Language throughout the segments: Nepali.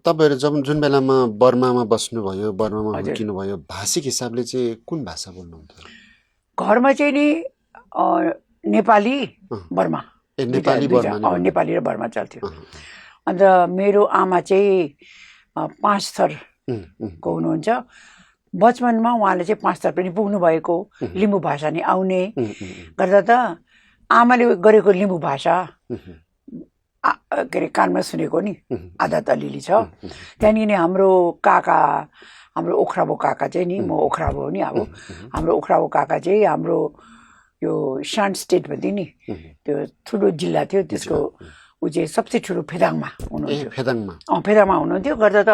तपाईहरु जुन बेलामा बर्मामा बस्नुभयो, बर्मामा हजुर हुर्किनुभयो, भाषिक हिसाबले चाहिँ कुन भाषा बोल्नुहुन्थ्यो? घरमा चाहिँ नि नेपाली अँ, बर्मा ए दुईटा नेपाली दुईटा बर्माली भन्नु। नेपाली र बर्मा चल्थ्यो। अँ, अन्त मेरो आमा चाहिँ 5 उम्, थरको हुनुहुन्छ। बचपनमा उहाँले चाहिँ 5 थर पनि पुग्नु भएको, लिम्बू भाषा नि आउने गर्दा त आमाले गरेको लिम्बू भाषा के अरे कानमा सुनेको नि आधा त अलिअलि छ। त्यहाँनिर नि हाम्रो काका, हाम्रो ओख्राबो काका चाहिँ नि, म ओख्राबो हो नि, अब हाम्रो ओख्राबो काका चाहिँ हाम्रो यो शान्त स्टेट भन्थ्यो नि, त्यो ठुलो जिल्ला थियो, त्यसको ऊ चाहिँ सबसे ठुलो फेदाङमा हुनुहुन्थ्यो। फेदाङमा फेदाङमा हुनुहुन्थ्यो। गर्दा त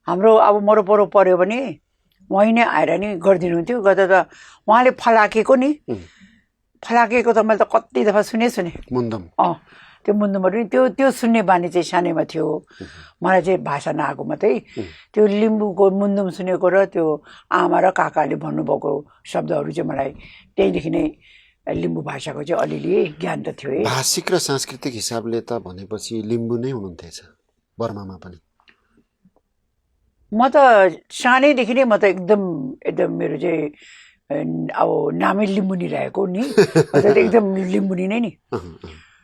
हाम्रो अब मरपरो पर्यो भने वहीँ नै आएर नि गरिदिनुहुन्थ्यो। गर्दा त उहाँले फलाकेको नि, फलाकेको त मैले त कति दफा सुने मुन्दम। त्यो मुन्दुमहरू नि त्यो सुन्ने बानी चाहिँ सानैमा थियो। मलाई चाहिँ भाषा नआएको मात्रै त्यो लिम्बूको मुन्दुम सुनेको र त्यो आमा र काकाले भन्नुभएको शब्दहरू चाहिँ मलाई त्यहीँदेखि नै लिम्बू भाषाको चाहिँ अलिअलि ज्ञान त थियो है। भाषिक र सांस्कृतिक हिसाबले त भनेपछि लिम्बू नै हुनुहुन्थेछ बर्मामा पनि। म त सानैदेखि नै म त एकदम मेरो चाहिँ अब नामै लिम्बुनी रहेको नि, एकदम लिम्बुनी नै नि।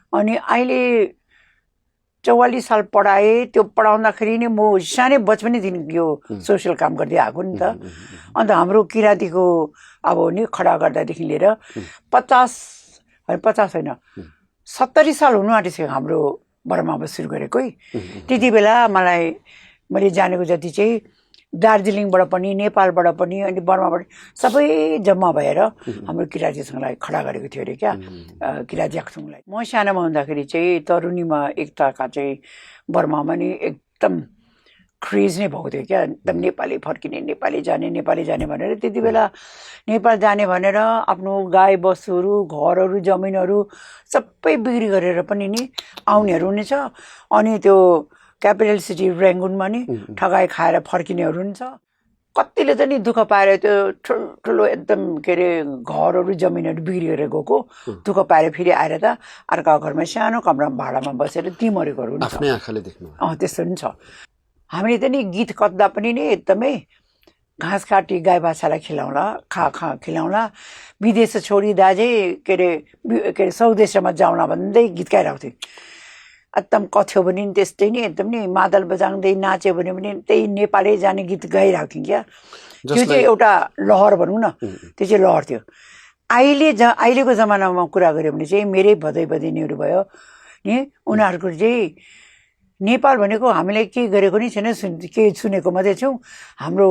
अनि अहिले 44 साल पढाएँ। त्यो पढाउँदाखेरि नि म सानै बचपनैदेखि यो सोसियल काम गर्दै आएको नि त। अन्त हाम्रो किराँतीको अब नि खडा गर्दादेखि लिएर 50 होइन 70 साल हुनु आँटिसक्यो हाम्रो बर्मामा सुरु गरेको है। त्यति बेला मैले जानेको जति चाहिँ दार्जिलिङबाट पनि, नेपालबाट पनि, अनि बर्माबाट सबै जम्मा भएर हाम्रो किराँती सङ्घलाई खडा गरेको थियो अरे क्या, किराँती सङ्घलाई। म सानोमा हुँदाखेरि चाहिँ तरुणीमा एकताका चाहिँ बर्मामा नि एकदम क्रेज नै भएको थियो क्या, एकदम नेपाली फर्किने, नेपाली जाने भनेर। त्यति बेला नेपाल जाने भनेर आफ्नो गाई बस्तुहरू, घरहरू, जमिनहरू सबै बिक्री गरेर पनि नि आउनेहरू हुनेछ। अनि त्यो क्यापिटल सिटी रेङ्गुनमा नि ठगाई खाएर फर्किनेहरू नि छ। कतिले त नि दुःख पाएर त्यो ठुल्ठुलो एकदम के अरे घरहरू, जमिनहरू बिक्री गरेर गएको, दुःख पाएर फेरि आएर त अर्का घरमा सानो कमरामा भाडामा बसेर ती मरेकोहरू नि छ। आफ्नै आँखाले देख्नु। त्यस्तो नि छ। हामीले त नि गीत कत्दा पनि नि एकदमै घाँस काटी गाई बाछालाई खिलाउँला, विदेश छोडी दाजे के अरे स्वदेशमा जाउँला भन्दै गीत गाइरहेको थियो। एकदम कथ्यो भने नि त्यस्तै नि, एकदम नि मादल बजाउँदै नाच्यो भने पनि त्यही नेपालै जाने गीत गाइरहेको थियौँ क्या। त्यो चाहिँ एउटा लहर भनौँ न, त्यो चाहिँ लहर थियो। अहिलेको जमानामा कुरा गऱ्यो भने चाहिँ मेरै भदैनीहरू भयो नि, उनीहरूको चाहिँ नेपाल भनेको हामीले के गरेको नि छैन, के सुनेको मात्रै छौँ। हाम्रो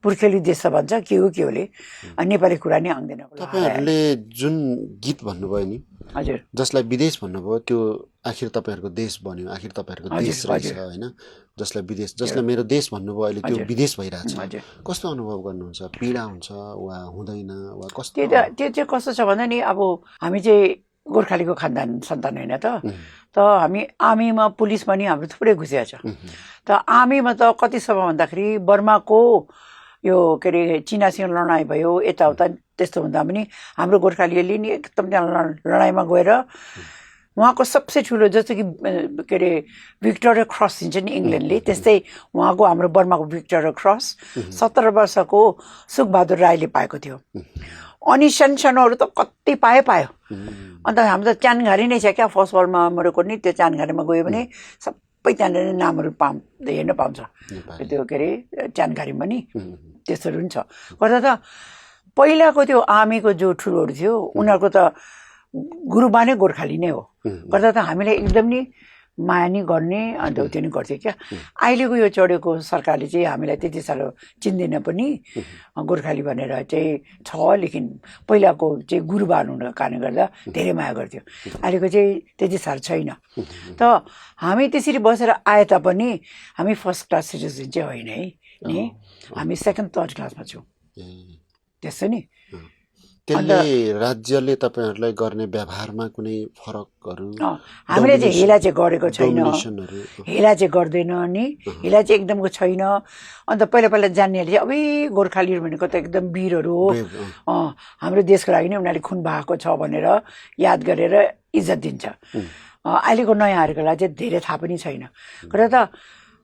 पुर्खेली देश भन्छ, के होले नेपाली कुरा नै आउँदैन। तपाईँहरूले जुन गीत भन्नुभयो नि, हजुर, जसलाई विदेश भन्नुभयो, त्यो आखिर तपाईँहरूको देश बन्यो, आखिर तपाईँहरूको देश रहेछ होइन। जसलाई मेरो देश भन्नुभयो, अहिले त्यो विदेश भइरहेछ। कस्तो अनुभव गर्नुहुन्छ? पीडा हुन्छ वा हुँदैन वा कस्तो? त्यो चाहिँ कस्तो छ भन्दा नि, अब हामी चाहिँ गोर्खालीको खानदान सन्तान होइन त हामी आर्मीमा, पुलिसमा नि हाम्रो थुप्रै घुसिया छ। त आर्मीमा त कति समय भन्दाखेरि बर्माको यो के अरे चिनासँग लडाइँ भयो, यताउता त्यस्तो हुँदा पनि हाम्रो गोर्खालीले नि एकदम त्यहाँ लडाइँमा गएर उहाँको सबसे ठुलो, जस्तो कि के अरे भिक्टोरिया क्रस दिन्छ नि इङ्ल्यान्डले, त्यस्तै उहाँको हाम्रो बर्माको भिक्टोरिया क्रस 17 वर्षको सुखबहादुर राईले पाएको थियो। अनि सानोहरू त कति पायो। अन्त हाम्रो त चानघारी नै छ क्या, फर्स्ट वर्ल्डमा मरेको नि त्यो चानघारीमा गयो भने सबै त्यहाँनिर नामहरू हेर्न पाउँछ। त्यो के अरे चानघारीमा नि त्यस्तोहरू पनि छ। गर्दा त पहिलाको त्यो आर्मीको जो ठुलोहरू थियो, उनीहरूको त गुरुबा नै गोर्खाली नै हो। गर्दा त हामीलाई एकदम नि माया नि गर्ने, अन्त त्यो नि गर्थ्यो क्या। अहिलेको यो चढेको सरकारले चाहिँ हामीलाई त्यति साह्रो चिन्दैन पनि, गोर्खाली भनेर चाहिँ छ, लेकिन पहिलाको चाहिँ गुरुबा हुनुको कारणले गर्दा धेरै माया गर्थ्यो। अहिलेको चाहिँ त्यति साह्रो छैन। त हामी त्यसरी बसेर आए तापनि हामी फर्स्ट क्लास सिटिजन चाहिँ होइन है नि, हामी सेकेन्ड थर्ड क्लासमा छौँ। त्यस्तो नि त्यसले राज्यले तपाईँहरूलाई गर्ने व्यवहारमा कुनै फरकहरू? हामीले चाहिँ हेला चाहिँ गरेको छैन, हेला चाहिँ गर्दैन नि, हेला चाहिँ एकदमको छैन। अन्त पहिला जान्नेहरूले चाहिँ अब गोर्खालीहरू भनेको त एकदम वीरहरू हो, हाम्रो देशको लागि नै उनीहरूले खुन बहाएको छ भनेर याद गरेर इज्जत दिन्छ। अहिलेको नयाँहरूकोलाई चाहिँ धेरै थाहा पनि छैन। र त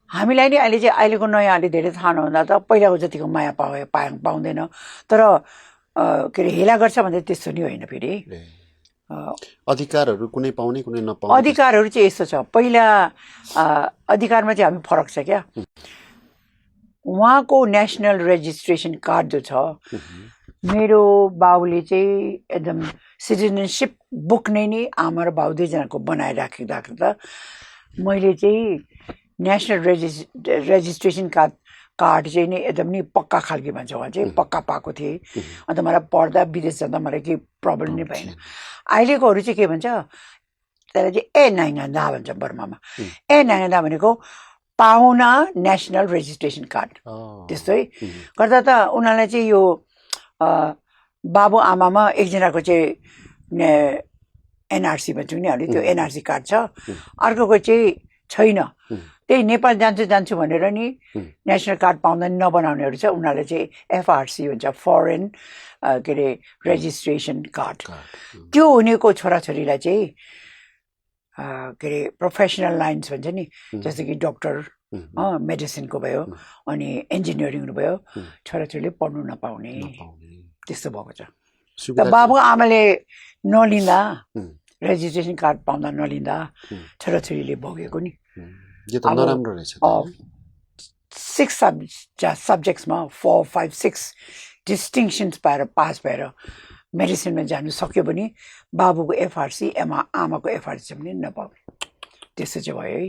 हामीलाई नि अहिले चाहिँ अहिलेको नयाँ अलि धेरै थाहा नहुँदा त पहिलाको जतिको माया पाउँदैन तर के अरे हेला गर्छ भन्दा त्यस्तो नि होइन फेरि अधिकारहरू कुनै पाउने कुनै नपाउने अधिकारहरू चाहिँ यस्तो छ पहिला अधिकारमा चाहिँ हामी फरक छ क्या उहाँको नेसनल रेजिस्ट्रेसन कार्ड जो छ मेरो बाउले चाहिँ एकदम सिटिजनसिप बुक नै नि आमा र बाउ दुईजनाको बनाइराख्दा मैले चाहिँ नेसनल रेजिस्ट्रेसन कार्ड चाहिँ नि एकदम नि पक्का खालके भन्छ उहाँ चाहिँ पक्का पाएको थिएँ अन्त मलाई पढ्दा विदेश जाँदा मलाई केही प्रब्लम नै भएन अहिलेकोहरू चाहिँ के भन्छ त्यसलाई चाहिँ ए नाङ्गान्दा भन्छ बर्मामा ए नाङ्गान्दा भनेको पाहुना नेसनल रेजिस्ट्रेसन कार्ड त्यस्तो है गर्दा त उनीहरूलाई चाहिँ यो बाबु आमामा एकजनाको चाहिँ एनआरसी भन्छौँ नि हामीले त्यो एनआरसी कार्ड छ अर्कोको चाहिँ छैन त्यही नेपाल जान्छु भनेर नि नेसनल कार्ड पाउँदा नि नबनाउनेहरू छ उनीहरूले चाहिँ एफआरसी हुन्छ फरेन के अरे रेजिस्ट्रेसन कार्ड त्यो हुनेको छोराछोरीलाई चाहिँ के अरे प्रोफेसनल लाइन्स भन्छ नि जस्तो कि डक्टर मेडिसिनको भयो अनि इन्जिनियरिङ भयो छोराछोरीले पढ्नु नपाउने त्यस्तो भएको छ त बाबु आमाले नलिँदा रेजिस्ट्रेसन कार्ड पाउँदा नलिँदा छोराछोरीले भोगेको नि यो त नराम्रो रहेछ 6 सब्जेक्ट्समा 4, 5, 6 डिस्टिङसन्स पाएर पास भएर मेडिसिनमा जानु सक्यो भने बाबुको एफआरसी आमाको एफआरसी पनि नपाउने त्यस्तो चाहिँ भयो है